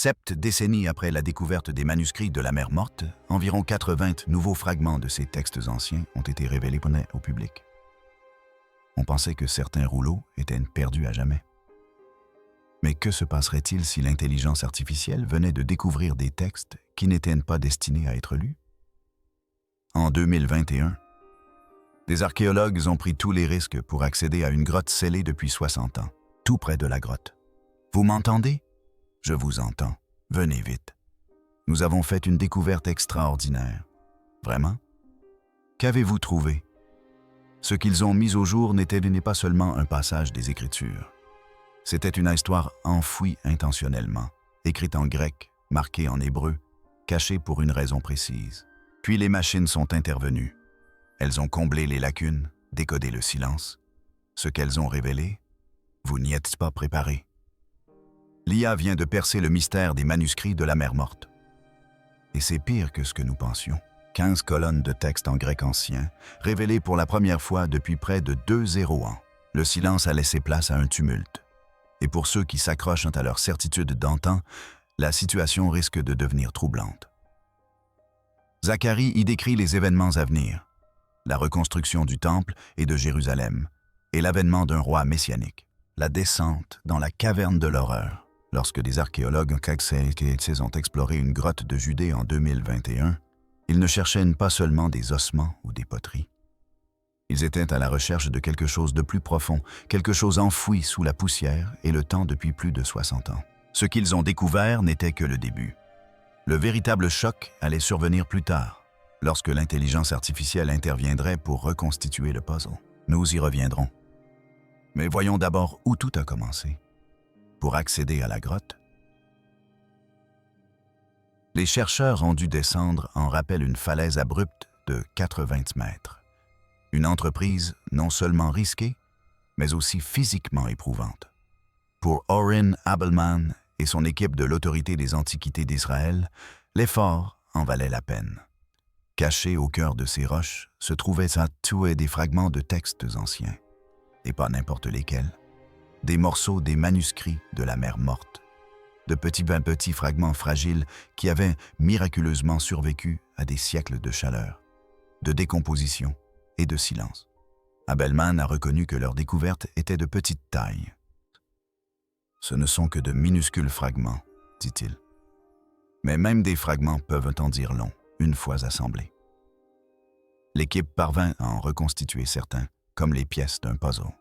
7 décennies après la découverte des manuscrits de la mer Morte, environ 80 nouveaux fragments de ces textes anciens ont été révélés au public. On pensait que certains rouleaux étaient perdus à jamais. Mais que se passerait-il si l'intelligence artificielle venait de découvrir des textes qui n'étaient pas destinés à être lus? En 2021, des archéologues ont pris tous les risques pour accéder à une grotte scellée depuis 60 ans, tout près de la grotte. Vous m'entendez? Je vous entends. Venez vite. Nous avons fait une découverte extraordinaire. Vraiment? Qu'avez-vous trouvé? Ce qu'ils ont mis au jour n'est pas seulement un passage des Écritures. C'était une histoire enfouie intentionnellement, écrite en grec, marquée en hébreu, cachée pour une raison précise. Puis les machines sont intervenues. Elles ont comblé les lacunes, décodé le silence. Ce qu'elles ont révélé, vous n'y êtes pas préparé. L'IA vient de percer le mystère des manuscrits de la mer Morte. Et c'est pire que ce que nous pensions. 15 colonnes de texte en grec ancien, révélées pour la première fois depuis près de 2 ans. Le silence a laissé place à un tumulte. Et pour ceux qui s'accrochent à leur certitude d'antan, la situation risque de devenir troublante. Zacharie y décrit les événements à venir, la reconstruction du temple et de Jérusalem, et l'avènement d'un roi messianique, la descente dans la caverne de l'horreur. Lorsque des archéologues ont exploré une grotte de Judée en 2021, ils ne cherchaient pas seulement des ossements ou des poteries. Ils étaient à la recherche de quelque chose de plus profond, quelque chose enfoui sous la poussière et le temps depuis plus de 60 ans. Ce qu'ils ont découvert n'était que le début. Le véritable choc allait survenir plus tard, lorsque l'intelligence artificielle interviendrait pour reconstituer le puzzle. Nous y reviendrons. Mais voyons d'abord où tout a commencé. Pour accéder à la grotte, les chercheurs ont dû descendre en rappel une falaise abrupte de 80 mètres. Une entreprise non seulement risquée, mais aussi physiquement éprouvante. Pour Oren Abelman et son équipe de l'Autorité des Antiquités d'Israël, l'effort en valait la peine. Cachés au cœur de ces roches se trouvaient des fragments de textes anciens, et pas n'importe lesquels. Des morceaux des manuscrits de la mer Morte, de petits fragments fragiles qui avaient miraculeusement survécu à des siècles de chaleur, de décomposition et de silence. Abelman a reconnu que leur découverte était de petite taille. Ce ne sont que de minuscules fragments, dit-il. Mais même des fragments peuvent en dire long, une fois assemblés. L'équipe parvint à en reconstituer certains, comme les pièces d'un puzzle.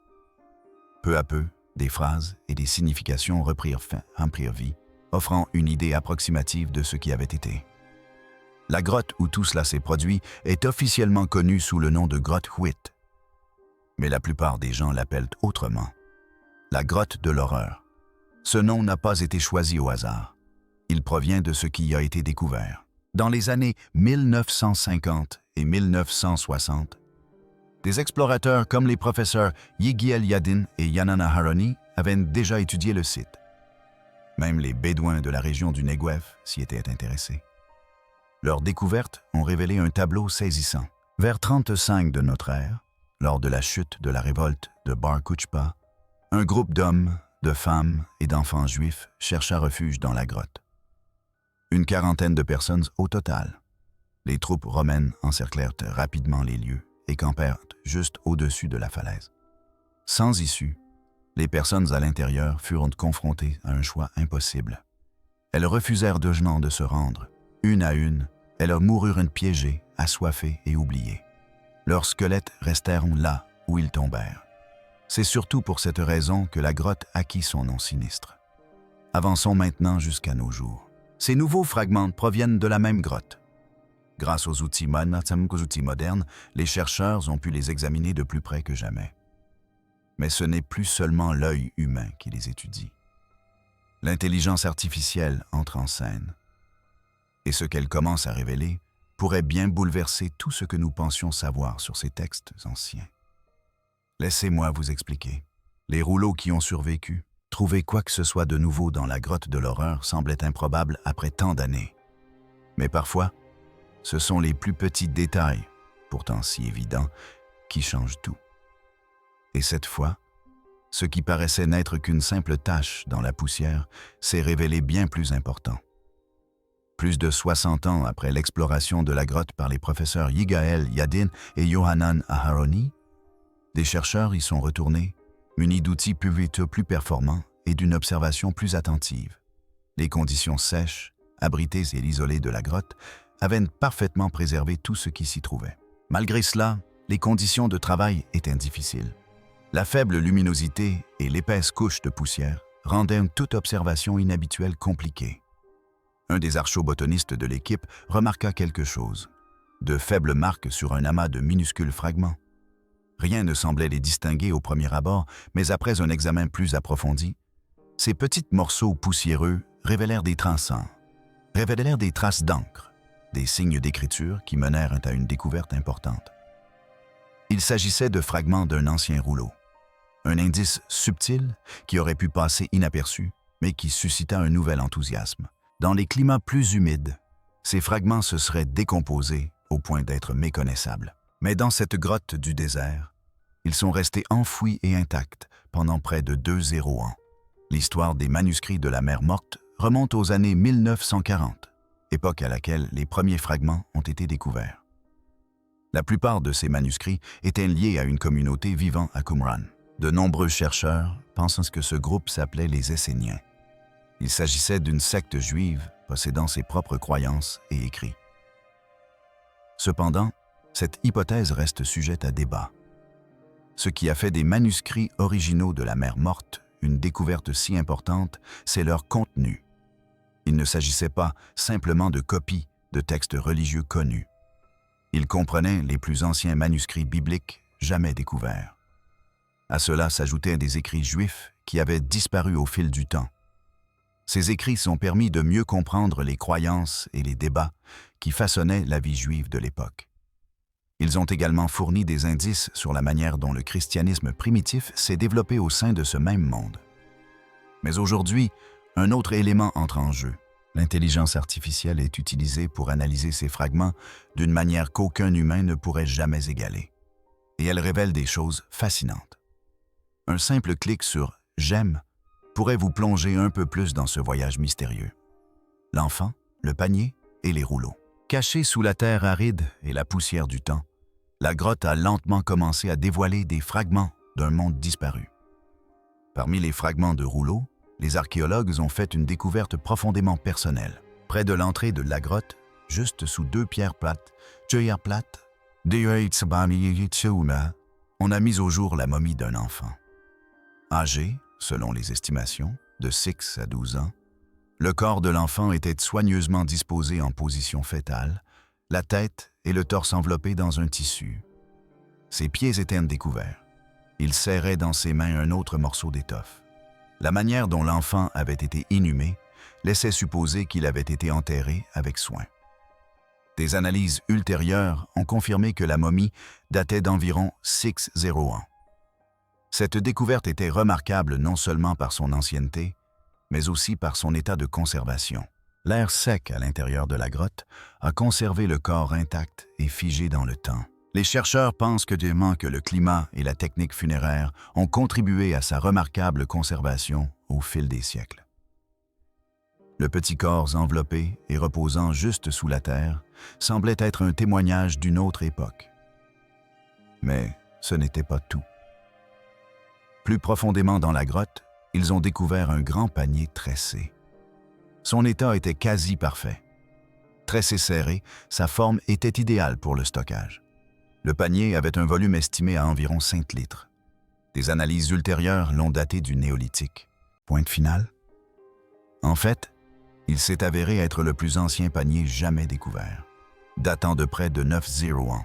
Peu à peu, des phrases et des significations reprirent vie, offrant une idée approximative de ce qui avait été. La grotte où tout cela s'est produit est officiellement connue sous le nom de grotte Huit. Mais la plupart des gens l'appellent autrement. La grotte de l'horreur. Ce nom n'a pas été choisi au hasard. Il provient de ce qui y a été découvert. Dans les années 1950 et 1960, des explorateurs comme les professeurs Yigiel Yadin et Yanana Haroni avaient déjà étudié le site. Même les Bédouins de la région du Negev s'y étaient intéressés. Leurs découvertes ont révélé un tableau saisissant. Vers 35 de notre ère, lors de la chute de la révolte de Bar Kokhba, un groupe d'hommes, de femmes et d'enfants juifs chercha refuge dans la grotte. Une quarantaine de personnes au total. Les troupes romaines encerclèrent rapidement les lieux et campèrent juste au-dessus de la falaise. Sans issue, les personnes à l'intérieur furent confrontées à un choix impossible. Elles refusèrent de se rendre. Une à une, elles moururent piégées, assoiffées et oubliées. Leurs squelettes restèrent là où ils tombèrent. C'est surtout pour cette raison que la grotte acquit son nom sinistre. Avançons maintenant jusqu'à nos jours. Ces nouveaux fragments proviennent de la même grotte. Grâce aux outils modernes, les chercheurs ont pu les examiner de plus près que jamais. Mais ce n'est plus seulement l'œil humain qui les étudie. L'intelligence artificielle entre en scène. Et ce qu'elle commence à révéler pourrait bien bouleverser tout ce que nous pensions savoir sur ces textes anciens. Laissez-moi vous expliquer. Les rouleaux qui ont survécu, trouver quoi que ce soit de nouveau dans la grotte de l'horreur semblait improbable après tant d'années. Mais parfois, ce sont les plus petits détails, pourtant si évidents, qui changent tout. Et cette fois, Ce qui paraissait n'être qu'une simple tache dans la poussière s'est révélé bien plus important. Plus de 60 ans après l'exploration de la grotte par les professeurs Yigael Yadin et Yohanan Aharoni, des chercheurs y sont retournés, munis d'outils plus performants et d'une observation plus attentive. Les conditions sèches, abritées et isolées de la grotte avaient parfaitement préservé tout ce qui s'y trouvait. Malgré cela, les conditions de travail étaient difficiles. La faible luminosité et l'épaisse couche de poussière rendaient toute observation inhabituelle compliquée. Un des archéobotanistes de l'équipe remarqua quelque chose. De faibles marques sur un amas de minuscules fragments. Rien ne semblait les distinguer au premier abord, mais après un examen plus approfondi, ces petits morceaux poussiéreux révélèrent des traces d'encre, des signes d'écriture qui menèrent à une découverte importante. Il s'agissait de fragments d'un ancien rouleau. Un indice subtil qui aurait pu passer inaperçu, mais qui suscita un nouvel enthousiasme. Dans les climats plus humides, ces fragments se seraient décomposés au point d'être méconnaissables. Mais dans cette grotte du désert, ils sont restés enfouis et intacts pendant près de 2 ans. L'histoire des manuscrits de la mer Morte remonte aux années 1940, époque à laquelle les premiers fragments ont été découverts. La plupart de ces manuscrits étaient liés à une communauté vivant à Qumran. De nombreux chercheurs pensent que ce groupe s'appelait les Esséniens. Il s'agissait d'une secte juive possédant ses propres croyances et écrits. Cependant, cette hypothèse reste sujette à débat. Ce qui a fait des manuscrits originaux de la mer Morte une découverte si importante, c'est leur contenu. Il ne s'agissait pas simplement de copies de textes religieux connus. Ils comprenaient les plus anciens manuscrits bibliques jamais découverts. À cela s'ajoutaient des écrits juifs qui avaient disparu au fil du temps. Ces écrits ont permis de mieux comprendre les croyances et les débats qui façonnaient la vie juive de l'époque. Ils ont également fourni des indices sur la manière dont le christianisme primitif s'est développé au sein de ce même monde. Mais aujourd'hui, un autre élément entre en jeu. L'intelligence artificielle est utilisée pour analyser ces fragments d'une manière qu'aucun humain ne pourrait jamais égaler. Et elle révèle des choses fascinantes. Un simple clic sur « J'aime » pourrait vous plonger un peu plus dans ce voyage mystérieux. L'enfant, le panier et les rouleaux. Cachés sous la terre aride et la poussière du temps, la grotte a lentement commencé à dévoiler des fragments d'un monde disparu. Parmi les fragments de rouleaux, les archéologues ont fait une découverte profondément personnelle. Près de l'entrée de la grotte, juste sous 2 pierres plates, on a mis au jour la momie d'un enfant. Âgé, selon les estimations, de 6 à 12 ans, le corps de l'enfant était soigneusement disposé en position fœtale, la tête et le torse enveloppés dans un tissu. Ses pieds étaient découverts. Il serrait dans ses mains un autre morceau d'étoffe. La manière dont l'enfant avait été inhumé laissait supposer qu'il avait été enterré avec soin. Des analyses ultérieures ont confirmé que la momie datait d'environ 60 ans. Cette découverte était remarquable non seulement par son ancienneté, mais aussi par son état de conservation. L'air sec à l'intérieur de la grotte a conservé le corps intact et figé dans le temps. Les chercheurs pensent que le climat et la technique funéraire ont contribué à sa remarquable conservation au fil des siècles. Le petit corps enveloppé et reposant juste sous la terre semblait être un témoignage d'une autre époque. Mais ce n'était pas tout. Plus profondément dans la grotte, ils ont découvert un grand panier tressé. Son état était quasi parfait. Tressé serré, sa forme était idéale pour le stockage. Le panier avait un volume estimé à environ 5 litres. Des analyses ultérieures l'ont daté du néolithique. Point final. En fait, il s'est avéré être le plus ancien panier jamais découvert, datant de près de 90 ans.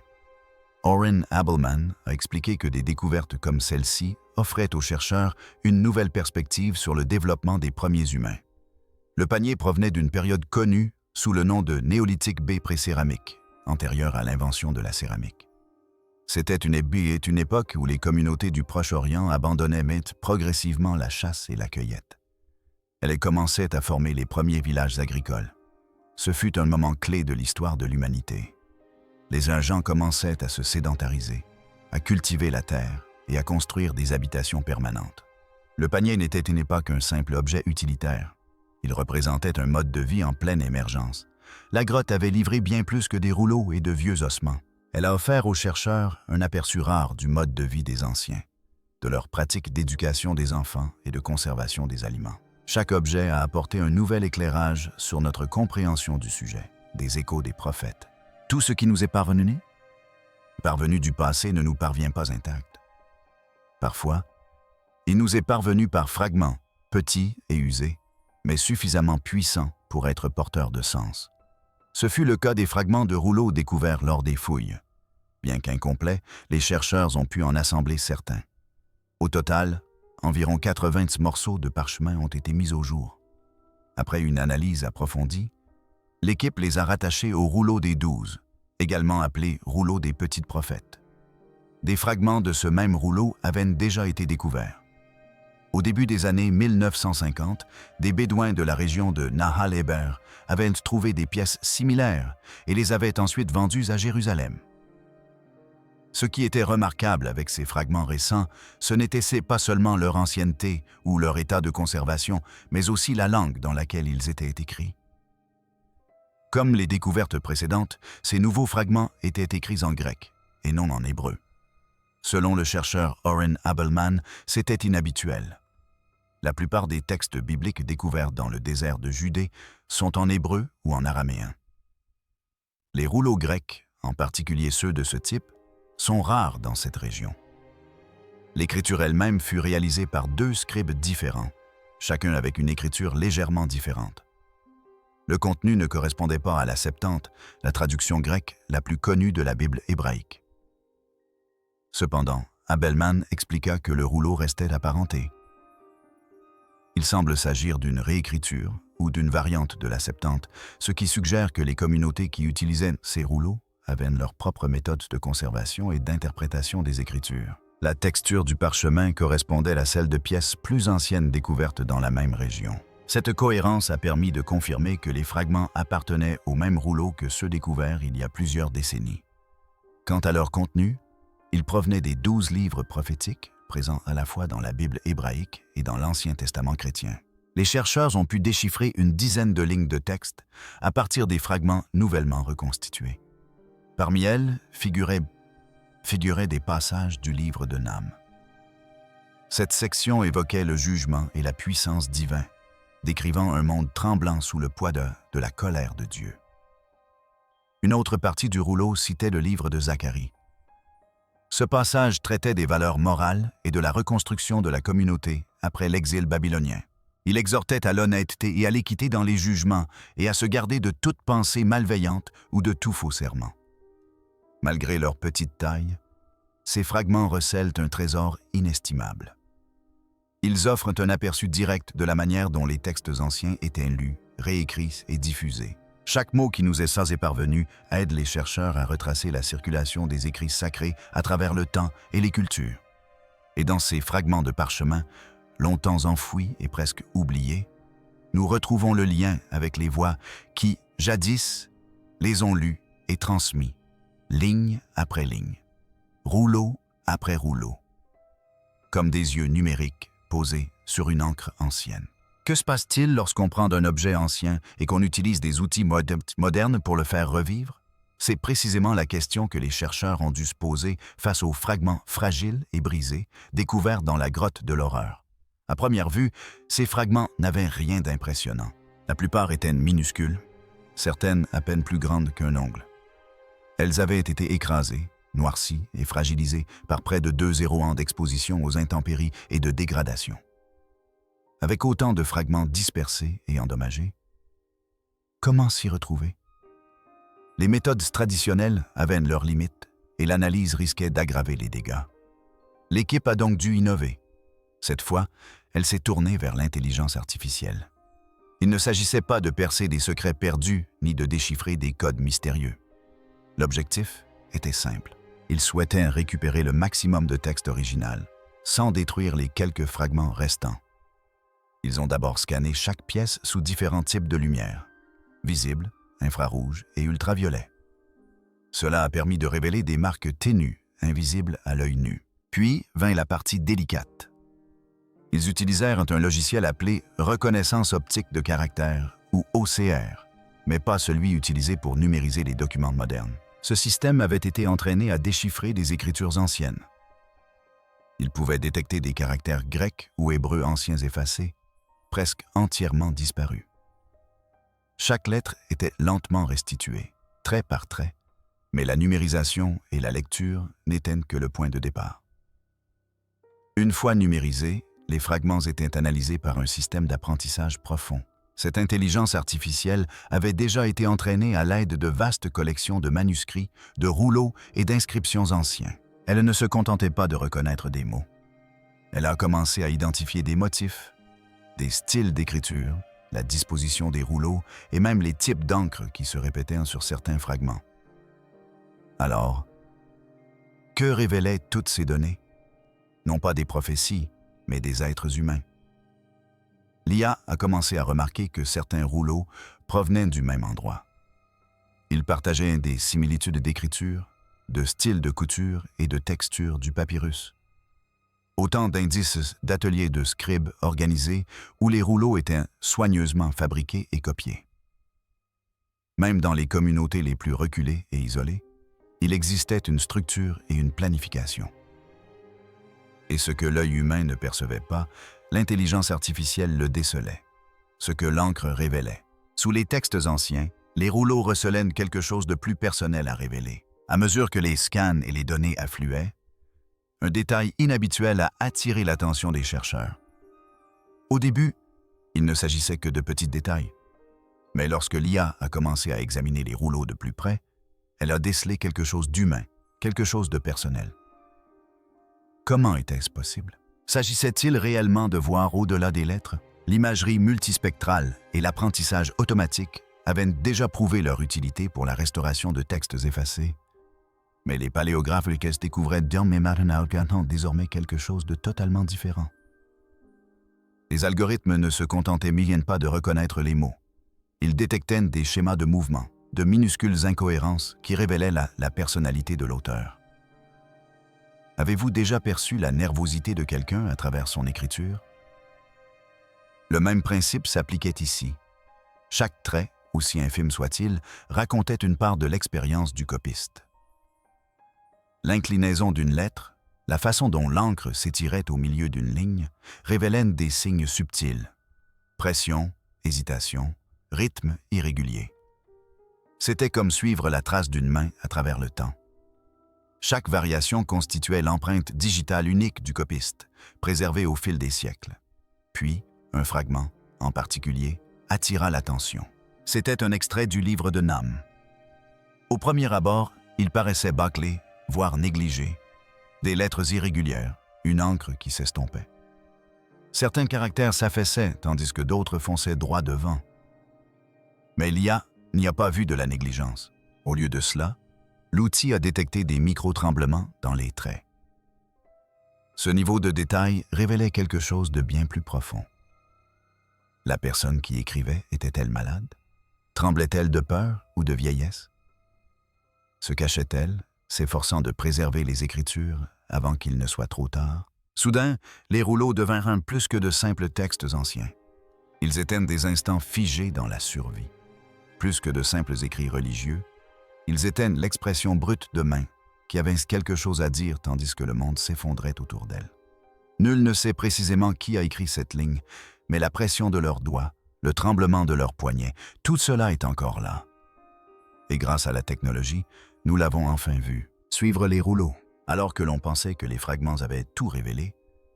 Oren Abelman a expliqué que des découvertes comme celle-ci offraient aux chercheurs une nouvelle perspective sur le développement des premiers humains. Le panier provenait d'une période connue sous le nom de néolithique B précéramique, antérieure à l'invention de la céramique. C'était une époque où les communautés du Proche-Orient abandonnaient progressivement la chasse et la cueillette. Elle commençait à former les premiers villages agricoles. Ce fut un moment clé de l'histoire de l'humanité. Les gens commençaient à se sédentariser, à cultiver la terre et à construire des habitations permanentes. Le panier n'était pas qu'un simple objet utilitaire. Il représentait un mode de vie en pleine émergence. La grotte avait livré bien plus que des rouleaux et de vieux ossements. Elle a offert aux chercheurs un aperçu rare du mode de vie des anciens, de leurs pratiques d'éducation des enfants et de conservation des aliments. Chaque objet a apporté un nouvel éclairage sur notre compréhension du sujet, des échos des prophètes. Tout ce qui nous est parvenu du passé ne nous parvient pas intact. Parfois, il nous est parvenu par fragments, petits et usés, mais suffisamment puissants pour être porteurs de sens. Ce fut le cas des fragments de rouleaux découverts lors des fouilles. Bien qu'incomplets, les chercheurs ont pu en assembler certains. Au total, environ 80 morceaux de parchemin ont été mis au jour. Après une analyse approfondie, l'équipe les a rattachés au rouleau des 12, également appelé rouleau des petites prophètes. Des fragments de ce même rouleau avaient déjà été découverts. Au début des années 1950, des Bédouins de la région de Nahal Eber avaient trouvé des pièces similaires et les avaient ensuite vendues à Jérusalem. Ce qui était remarquable avec ces fragments récents, ce n'était pas seulement leur ancienneté ou leur état de conservation, mais aussi la langue dans laquelle ils étaient écrits. Comme les découvertes précédentes, ces nouveaux fragments étaient écrits en grec et non en hébreu. Selon le chercheur Oren Abelman, c'était inhabituel. La plupart des textes bibliques découverts dans le désert de Judée sont en hébreu ou en araméen. Les rouleaux grecs, en particulier ceux de ce type, sont rares dans cette région. L'écriture elle-même fut réalisée par 2 scribes différents, chacun avec une écriture légèrement différente. Le contenu ne correspondait pas à la Septante, la traduction grecque la plus connue de la Bible hébraïque. Cependant, Abelman expliqua que le rouleau restait apparenté. Il semble s'agir d'une réécriture ou d'une variante de la Septante, ce qui suggère que les communautés qui utilisaient ces rouleaux avaient leur propre méthode de conservation et d'interprétation des Écritures. La texture du parchemin correspondait à celle de pièces plus anciennes découvertes dans la même région. Cette cohérence a permis de confirmer que les fragments appartenaient au même rouleau que ceux découverts il y a plusieurs décennies. Quant à leur contenu, ils provenaient des 12 livres prophétiques présents à la fois dans la Bible hébraïque et dans l'Ancien Testament chrétien. Les chercheurs ont pu déchiffrer une dizaine de lignes de texte à partir des fragments nouvellement reconstitués. Parmi elles figuraient des passages du livre de Nam. Cette section évoquait le jugement et la puissance divine, décrivant un monde tremblant sous le poids de la colère de Dieu. Une autre partie du rouleau citait le livre de Zacharie. Ce passage traitait des valeurs morales et de la reconstruction de la communauté après l'exil babylonien. Il exhortait à l'honnêteté et à l'équité dans les jugements et à se garder de toute pensée malveillante ou de tout faux serment. Malgré leur petite taille, ces fragments recèlent un trésor inestimable. Ils offrent un aperçu direct de la manière dont les textes anciens étaient lus, réécrits et diffusés. Chaque mot qui nous est sans parvenu aide les chercheurs à retracer la circulation des écrits sacrés à travers le temps et les cultures. Et dans ces fragments de parchemin, longtemps enfouis et presque oubliés, nous retrouvons le lien avec les voix qui, jadis, les ont lus et transmis, ligne après ligne, rouleau après rouleau, comme des yeux numériques posés sur une encre ancienne. Que se passe-t-il lorsqu'on prend un objet ancien et qu'on utilise des outils modernes pour le faire revivre? C'est précisément la question que les chercheurs ont dû se poser face aux fragments fragiles et brisés découverts dans la grotte de l'horreur. À première vue, ces fragments n'avaient rien d'impressionnant. La plupart étaient minuscules, certaines à peine plus grandes qu'un ongle. Elles avaient été écrasées, noircies et fragilisées par près de 2 ans d'exposition aux intempéries et de dégradation. Avec autant de fragments dispersés et endommagés, comment s'y retrouver? Les méthodes traditionnelles avaient leurs limites et l'analyse risquait d'aggraver les dégâts. L'équipe a donc dû innover. Cette fois, elle s'est tournée vers l'intelligence artificielle. Il ne s'agissait pas de percer des secrets perdus ni de déchiffrer des codes mystérieux. L'objectif était simple. Ils souhaitaient récupérer le maximum de texte original, sans détruire les quelques fragments restants. Ils ont d'abord scanné chaque pièce sous différents types de lumière, visible, infrarouge et ultraviolet. Cela a permis de révéler des marques ténues, invisibles à l'œil nu. Puis vint la partie délicate. Ils utilisèrent un logiciel appelé reconnaissance optique de caractères, ou OCR, mais pas celui utilisé pour numériser les documents modernes. Ce système avait été entraîné à déchiffrer des écritures anciennes. Il pouvait détecter des caractères grecs ou hébreux anciens effacés, presque entièrement disparus. Chaque lettre était lentement restituée, trait par trait, mais la numérisation et la lecture n'étaient que le point de départ. Une fois numérisés, les fragments étaient analysés par un système d'apprentissage profond. Cette intelligence artificielle avait déjà été entraînée à l'aide de vastes collections de manuscrits, de rouleaux et d'inscriptions anciens. Elle ne se contentait pas de reconnaître des mots. Elle a commencé à identifier des motifs, des styles d'écriture, la disposition des rouleaux et même les types d'encre qui se répétaient sur certains fragments. Alors, que révélaient toutes ces données? Non pas des prophéties, mais des êtres humains. L'IA a commencé à remarquer que certains rouleaux provenaient du même endroit. Ils partageaient des similitudes d'écriture, de style de couture et de texture du papyrus. Autant d'indices d'ateliers de scribes organisés où les rouleaux étaient soigneusement fabriqués et copiés. Même dans les communautés les plus reculées et isolées, il existait une structure et une planification. Et ce que l'œil humain ne percevait pas, l'intelligence artificielle le décelait. Ce que l'encre révélait. Sous les textes anciens, les rouleaux recelaient quelque chose de plus personnel à révéler. À mesure que les scans et les données affluaient, un détail inhabituel a attiré l'attention des chercheurs. Au début, il ne s'agissait que de petits détails. Mais lorsque l'IA a commencé à examiner les rouleaux de plus près, elle a décelé quelque chose d'humain, quelque chose de personnel. Comment était-ce possible? S'agissait-il réellement de voir au-delà des lettres? L'imagerie multispectrale et l'apprentissage automatique avaient déjà prouvé leur utilité pour la restauration de textes effacés. Mais les paléographes découvraient désormais quelque chose de totalement différent. Les algorithmes ne se contentaient pas de reconnaître les mots. Ils détectaient des schémas de mouvement, de minuscules incohérences qui révélaient la personnalité de l'auteur. Avez-vous déjà perçu la nervosité de quelqu'un à travers son écriture? Le même principe s'appliquait ici. Chaque trait, aussi infime soit-il, racontait une part de l'expérience du copiste. L'inclinaison d'une lettre, la façon dont l'encre s'étirait au milieu d'une ligne, révélaient des signes subtils. Pression, hésitation, rythme irrégulier. C'était comme suivre la trace d'une main à travers le temps. Chaque variation constituait l'empreinte digitale unique du copiste, préservée au fil des siècles. Puis, un fragment, en particulier, attira l'attention. C'était un extrait du livre de Nam. Au premier abord, il paraissait bâclé, voire négligé. Des lettres irrégulières, une encre qui s'estompait. Certains caractères s'affaissaient, tandis que d'autres fonçaient droit devant. Mais l'IA n'y a pas vu de la négligence. Au lieu de cela, l'outil a détecté des micro-tremblements dans les traits. Ce niveau de détail révélait quelque chose de bien plus profond. La personne qui écrivait était-elle malade? Tremblait-elle de peur ou de vieillesse? Se cachait-elle, s'efforçant de préserver les écritures avant qu'il ne soit trop tard? Soudain, les rouleaux devinrent plus que de simples textes anciens. Ils étaient des instants figés dans la survie. Plus que de simples écrits religieux, ils étaient l'expression brute de mains qui avaient quelque chose à dire tandis que le monde s'effondrait autour d'elles. Nul ne sait précisément qui a écrit cette ligne, mais la pression de leurs doigts, le tremblement de leurs poignets, tout cela est encore là. Et grâce à la technologie, nous l'avons enfin vu, suivre les rouleaux. Alors que l'on pensait que les fragments avaient tout révélé,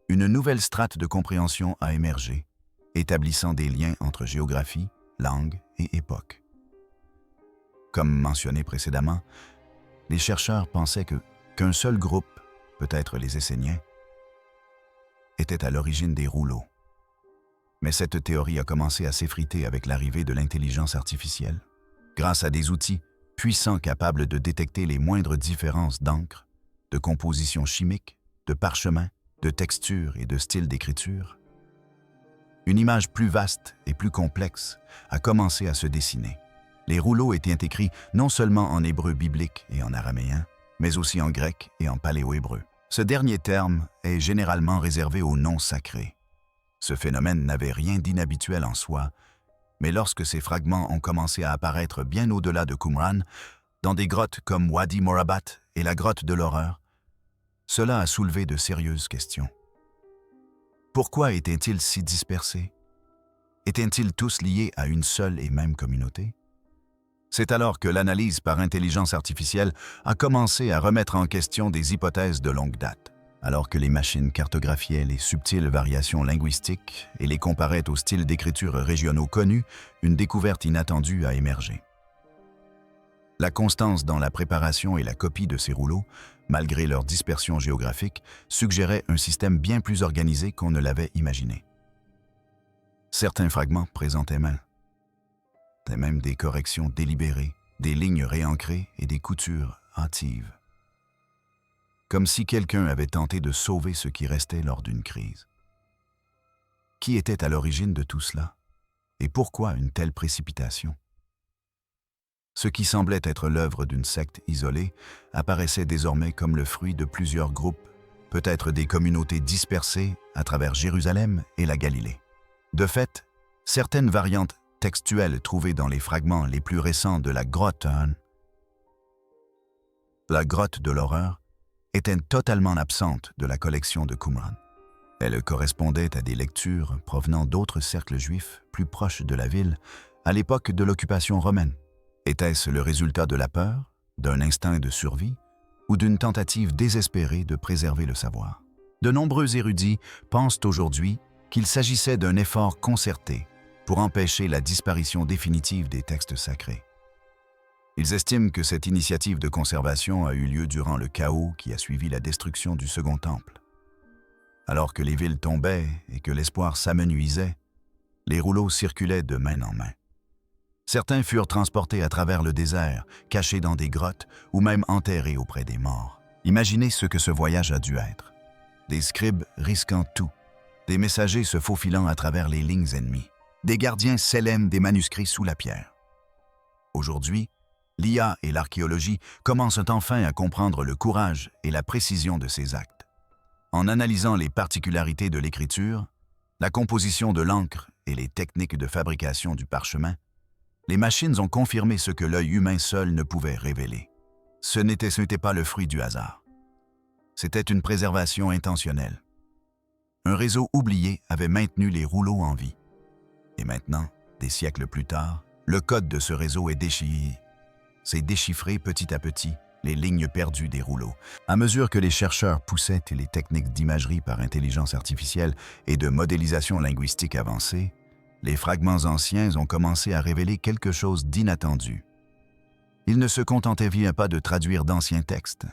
une nouvelle strate de compréhension a émergé, établissant des liens entre géographie, langue et époque. Comme mentionné précédemment, les chercheurs pensaient qu'un seul groupe, peut-être les Esséniens, était à l'origine des rouleaux. Mais cette théorie a commencé à s'effriter avec l'arrivée de l'intelligence artificielle. Grâce à des outils puissants capables de détecter les moindres différences d'encre, de composition chimique, de parchemin, de texture et de style d'écriture, une image plus vaste et plus complexe a commencé à se dessiner. Les rouleaux étaient écrits non seulement en hébreu biblique et en araméen, mais aussi en grec et en paléo-hébreu. Ce dernier terme est généralement réservé aux noms sacrés. Ce phénomène n'avait rien d'inhabituel en soi, mais lorsque ces fragments ont commencé à apparaître bien au-delà de Qumran, dans des grottes comme Wadi Morabat et la grotte de l'horreur, cela a soulevé de sérieuses questions. Pourquoi étaient-ils si dispersés? Étaient-ils tous liés à une seule et même communauté? C'est alors que l'analyse par intelligence artificielle a commencé à remettre en question des hypothèses de longue date. Alors que les machines cartographiaient les subtiles variations linguistiques et les comparaient aux styles d'écriture régionaux connus, une découverte inattendue a émergé. La constance dans la préparation et la copie de ces rouleaux, malgré leur dispersion géographique, suggérait un système bien plus organisé qu'on ne l'avait imaginé. Certains fragments présentaient même des corrections délibérées, des lignes réancrées et des coutures hâtives. Comme si quelqu'un avait tenté de sauver ce qui restait lors d'une crise. Qui était à l'origine de tout cela? Et pourquoi une telle précipitation? Ce qui semblait être l'œuvre d'une secte isolée apparaissait désormais comme le fruit de plusieurs groupes, peut-être des communautés dispersées à travers Jérusalem et la Galilée. De fait, certaines variantes textuelles trouvées dans les fragments les plus récents de la grotte de l'horreur, étaient totalement absentes de la collection de Qumran. Elles correspondaient à des lectures provenant d'autres cercles juifs plus proches de la ville à l'époque de l'occupation romaine. Était-ce le résultat de la peur, d'un instinct de survie ou d'une tentative désespérée de préserver le savoir? De nombreux érudits pensent aujourd'hui qu'il s'agissait d'un effort concerté pour empêcher la disparition définitive des textes sacrés. Ils estiment que cette initiative de conservation a eu lieu durant le chaos qui a suivi la destruction du Second Temple. Alors que les villes tombaient et que l'espoir s'amenuisait, les rouleaux circulaient de main en main. Certains furent transportés à travers le désert, cachés dans des grottes ou même enterrés auprès des morts. Imaginez ce que ce voyage a dû être. Des scribes risquant tout, des messagers se faufilant à travers les lignes ennemies, des gardiens scellent des manuscrits sous la pierre. Aujourd'hui, l'IA et l'archéologie commencent enfin à comprendre le courage et la précision de ces actes. En analysant les particularités de l'écriture, la composition de l'encre et les techniques de fabrication du parchemin, les machines ont confirmé ce que l'œil humain seul ne pouvait révéler. Ce n'était pas le fruit du hasard. C'était une préservation intentionnelle. Un réseau oublié avait maintenu les rouleaux en vie. Et maintenant, des siècles plus tard, le code de ce réseau est déchiffré. C'est déchiffré petit à petit les lignes perdues des rouleaux. À mesure que les chercheurs poussaient les techniques d'imagerie par intelligence artificielle et de modélisation linguistique avancée, les fragments anciens ont commencé à révéler quelque chose d'inattendu. Ils ne se contentaient bien pas de traduire d'anciens textes.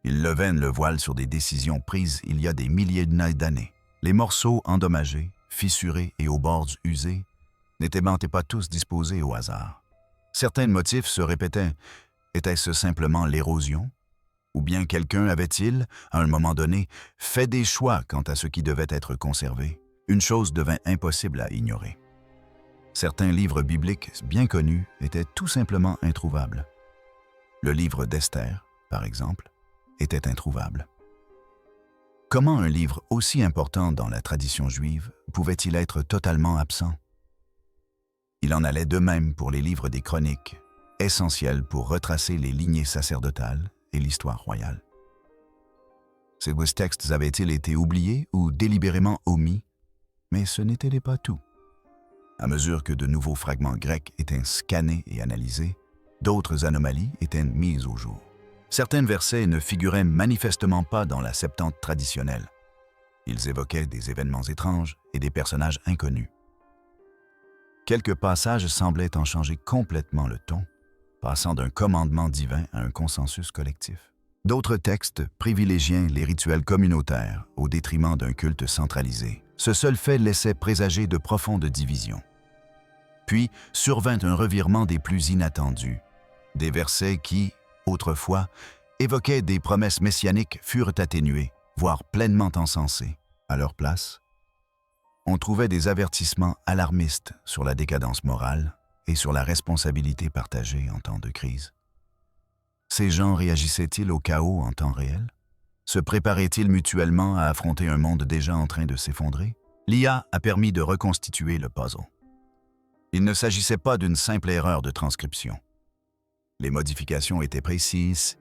Ils levaient le voile sur des décisions prises il y a des milliers d'années. Les morceaux endommagés, fissurés et aux bords usés, n'étaient pas tous disposés au hasard. Certains motifs se répétaient. Était-ce simplement l'érosion? Ou bien quelqu'un avait-il, à un moment donné, fait des choix quant à ce qui devait être conservé? Une chose devint impossible à ignorer. Certains livres bibliques bien connus étaient tout simplement introuvables. Le livre d'Esther, par exemple, était introuvable. Comment un livre aussi important dans la tradition juive pouvait-il être totalement absent? Il en allait de même pour les livres des chroniques, essentiels pour retracer les lignées sacerdotales et l'histoire royale. Ces textes avaient-ils été oubliés ou délibérément omis? Mais ce n'était pas tout. À mesure que de nouveaux fragments grecs étaient scannés et analysés, d'autres anomalies étaient mises au jour. Certains versets ne figuraient manifestement pas dans la Septante traditionnelle. Ils évoquaient des événements étranges et des personnages inconnus. Quelques passages semblaient en changer complètement le ton, passant d'un commandement divin à un consensus collectif. D'autres textes privilégiaient les rituels communautaires au détriment d'un culte centralisé. Ce seul fait laissait présager de profondes divisions. Puis survint un revirement des plus inattendus. Des versets qui, autrefois, évoquaient des promesses messianiques furent atténués, voire pleinement encensés. À leur place, on trouvait des avertissements alarmistes sur la décadence morale et sur la responsabilité partagée en temps de crise. Ces gens réagissaient-ils au chaos en temps réel? Se préparaient-ils mutuellement à affronter un monde déjà en train de s'effondrer? L'IA a permis de reconstituer le puzzle. Il ne s'agissait pas d'une simple erreur de transcription. Les modifications étaient précises,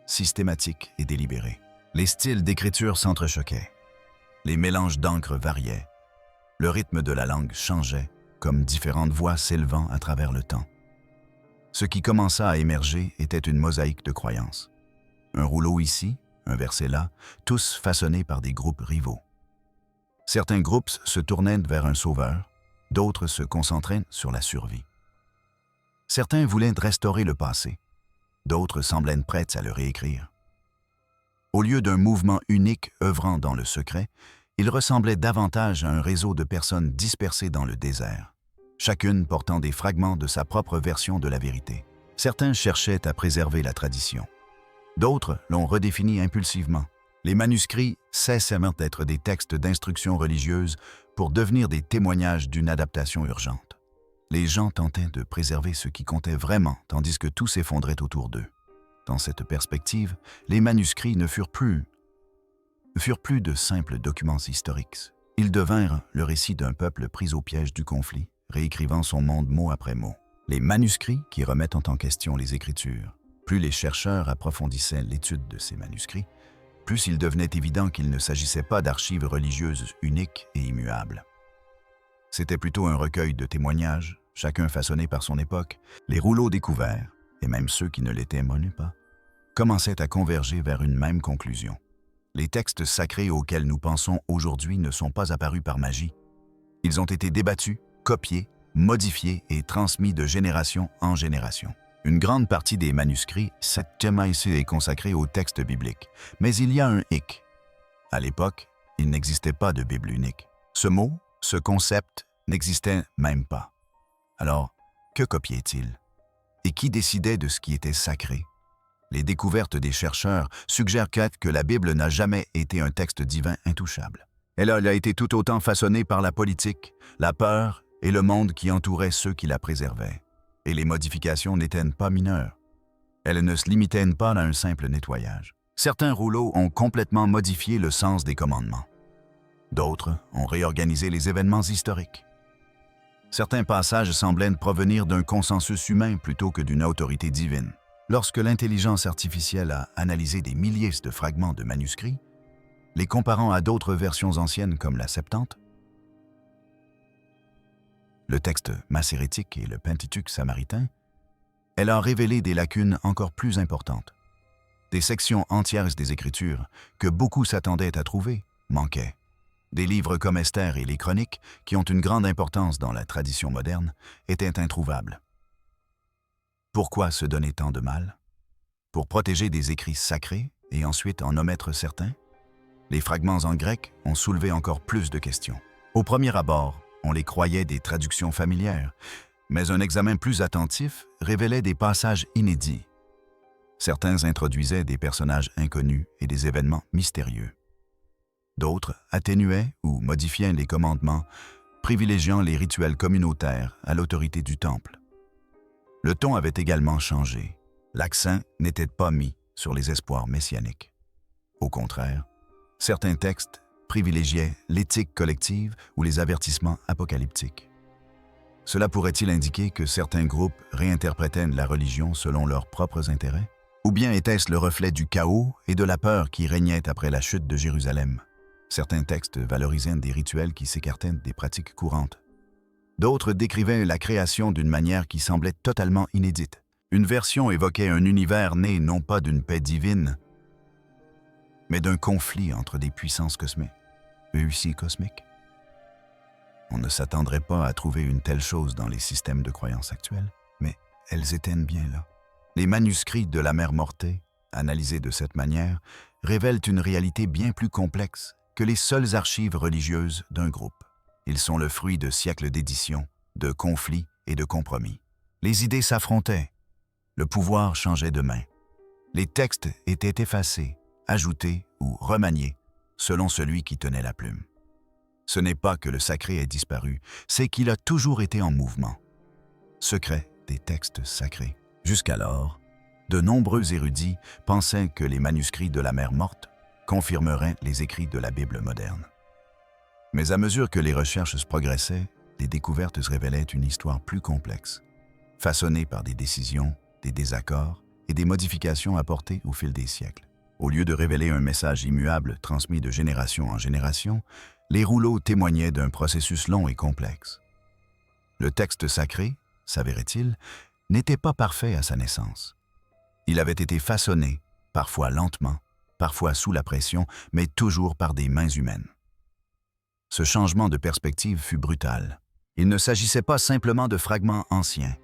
systématiques et délibérées. Les styles d'écriture s'entrechoquaient. Les mélanges d'encre variaient. Le rythme de la langue changeait, comme différentes voix s'élevant à travers le temps. Ce qui commença à émerger était une mosaïque de croyances. Un rouleau ici, un verset là, tous façonnés par des groupes rivaux. Certains groupes se tournaient vers un sauveur, d'autres se concentraient sur la survie. Certains voulaient restaurer le passé, d'autres semblaient prêts à le réécrire. Au lieu d'un mouvement unique œuvrant dans le secret, il ressemblait davantage à un réseau de personnes dispersées dans le désert, chacune portant des fragments de sa propre version de la vérité. Certains cherchaient à préserver la tradition. D'autres l'ont redéfinie impulsivement. Les manuscrits cessaient d'être des textes d'instruction religieuse pour devenir des témoignages d'une adaptation urgente. Les gens tentaient de préserver ce qui comptait vraiment, tandis que tout s'effondrait autour d'eux. Dans cette perspective, les manuscrits ne furent plus de simples documents historiques. Ils devinrent le récit d'un peuple pris au piège du conflit, réécrivant son monde mot après mot. Les manuscrits qui remettent en question les Écritures. Plus les chercheurs approfondissaient l'étude de ces manuscrits, plus il devenait évident qu'il ne s'agissait pas d'archives religieuses uniques et immuables. C'était plutôt un recueil de témoignages, chacun façonné par son époque. Les rouleaux découverts, et même ceux qui ne les témoignaient pas, commençaient à converger vers une même conclusion. Les textes sacrés auxquels nous pensons aujourd'hui ne sont pas apparus par magie. Ils ont été débattus, copiés, modifiés et transmis de génération en génération. Une grande partie des manuscrits, cette thème ici est consacrée aux textes bibliques. Mais il y a un hic. À l'époque, il n'existait pas de Bible unique. Ce mot, ce concept, n'existait même pas. Alors, que copiait-il? Et qui décidait de ce qui était sacré? Les découvertes des chercheurs suggèrent que la Bible n'a jamais été un texte divin intouchable. Elle a été tout autant façonnée par la politique, la peur et le monde qui entourait ceux qui la préservaient. Et les modifications n'étaient pas mineures. Elles ne se limitaient pas à un simple nettoyage. Certains rouleaux ont complètement modifié le sens des commandements. D'autres ont réorganisé les événements historiques. Certains passages semblaient provenir d'un consensus humain plutôt que d'une autorité divine. Lorsque l'intelligence artificielle a analysé des milliers de fragments de manuscrits, les comparant à d'autres versions anciennes comme la Septante, le texte massérétique et le Pentateuque samaritain, elle a révélé des lacunes encore plus importantes. Des sections entières des Écritures que beaucoup s'attendaient à trouver manquaient. Des livres comme Esther et les Chroniques, qui ont une grande importance dans la tradition moderne, étaient introuvables. Pourquoi se donner tant de mal? Pour protéger des écrits sacrés et ensuite en omettre certains? Les fragments en grec ont soulevé encore plus de questions. Au premier abord, on les croyait des traductions familières, mais un examen plus attentif révélait des passages inédits. Certains introduisaient des personnages inconnus et des événements mystérieux. D'autres atténuaient ou modifiaient les commandements, privilégiant les rituels communautaires à l'autorité du temple. Le ton avait également changé. L'accent n'était pas mis sur les espoirs messianiques. Au contraire, certains textes privilégiaient l'éthique collective ou les avertissements apocalyptiques. Cela pourrait-il indiquer que certains groupes réinterprétaient la religion selon leurs propres intérêts? Ou bien était-ce le reflet du chaos et de la peur qui régnait après la chute de Jérusalem? Certains textes valorisaient des rituels qui s'écartaient des pratiques courantes. D'autres décrivaient la création d'une manière qui semblait totalement inédite. Une version évoquait un univers né non pas d'une paix divine, mais d'un conflit entre des puissances cosmiques. On ne s'attendrait pas à trouver une telle chose dans les systèmes de croyances actuels, mais elles étaient bien là. Les manuscrits de la Mère Mortée, analysés de cette manière, révèlent une réalité bien plus complexe que les seules archives religieuses d'un groupe. Ils sont le fruit de siècles d'éditions, de conflits et de compromis. Les idées s'affrontaient. Le pouvoir changeait de main. Les textes étaient effacés, ajoutés ou remaniés selon celui qui tenait la plume. Ce n'est pas que le sacré ait disparu, c'est qu'il a toujours été en mouvement. Secret des textes sacrés. Jusqu'alors, de nombreux érudits pensaient que les manuscrits de la Mère Morte confirmerait les écrits de la Bible moderne. Mais à mesure que les recherches progressaient, les découvertes révélaient une histoire plus complexe, façonnée par des décisions, des désaccords et des modifications apportées au fil des siècles. Au lieu de révéler un message immuable transmis de génération en génération, les rouleaux témoignaient d'un processus long et complexe. Le texte sacré, s'avérait-il, n'était pas parfait à sa naissance. Il avait été façonné, parfois lentement, parfois sous la pression, mais toujours par des mains humaines. Ce changement de perspective fut brutal. Il ne s'agissait pas simplement de fragments anciens.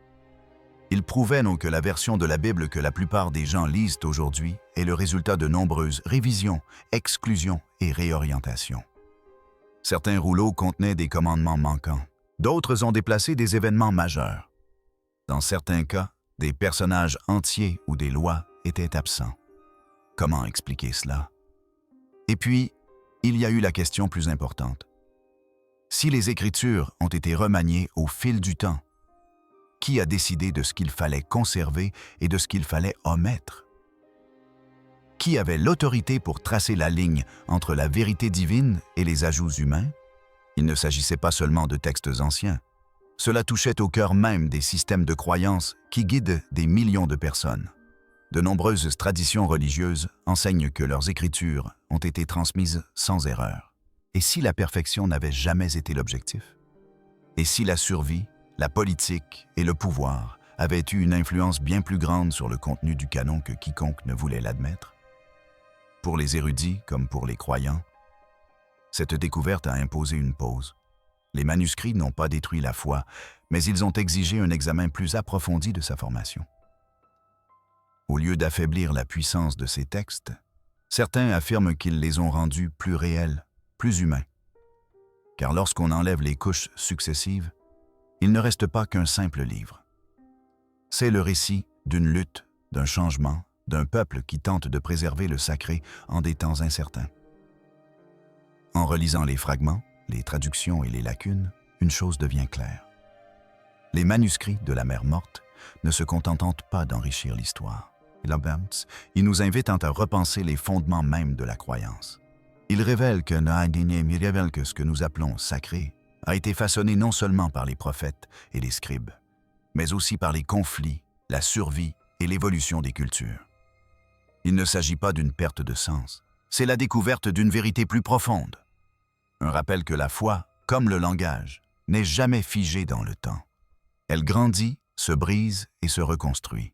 Il prouvait donc que la version de la Bible que la plupart des gens lisent aujourd'hui est le résultat de nombreuses révisions, exclusions et réorientations. Certains rouleaux contenaient des commandements manquants. D'autres ont déplacé des événements majeurs. Dans certains cas, des personnages entiers ou des lois étaient absents. Comment expliquer cela? Et puis, il y a eu la question plus importante. Si les Écritures ont été remaniées au fil du temps, qui a décidé de ce qu'il fallait conserver et de ce qu'il fallait omettre? Qui avait l'autorité pour tracer la ligne entre la vérité divine et les ajouts humains? Il ne s'agissait pas seulement de textes anciens. Cela touchait au cœur même des systèmes de croyances qui guident des millions de personnes. De nombreuses traditions religieuses enseignent que leurs écritures ont été transmises sans erreur. Et si la perfection n'avait jamais été l'objectif? Et si la survie, la politique et le pouvoir avaient eu une influence bien plus grande sur le contenu du canon que quiconque ne voulait l'admettre? Pour les érudits comme pour les croyants, cette découverte a imposé une pause. Les manuscrits n'ont pas détruit la foi, mais ils ont exigé un examen plus approfondi de sa formation. Au lieu d'affaiblir la puissance de ces textes, certains affirment qu'ils les ont rendus plus réels, plus humains. Car lorsqu'on enlève les couches successives, il ne reste pas qu'un simple livre. C'est le récit d'une lutte, d'un changement, d'un peuple qui tente de préserver le sacré en des temps incertains. En relisant les fragments, les traductions et les lacunes, une chose devient claire. Les manuscrits de la Mer Morte ne se contentent pas d'enrichir l'histoire. Ils nous invitent à repenser les fondements mêmes de la croyance. Ils révèlent que ce que nous appelons sacré a été façonné non seulement par les prophètes et les scribes, mais aussi par les conflits, la survie et l'évolution des cultures. Il ne s'agit pas d'une perte de sens, c'est la découverte d'une vérité plus profonde. Un rappel que la foi, comme le langage, n'est jamais figée dans le temps. Elle grandit, se brise et se reconstruit.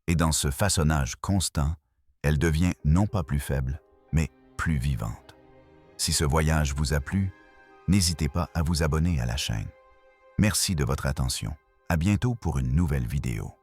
Et dans ce façonnage constant, elle devient non pas plus faible, mais plus vivante. Si ce voyage vous a plu, n'hésitez pas à vous abonner à la chaîne. Merci de votre attention. À bientôt pour une nouvelle vidéo.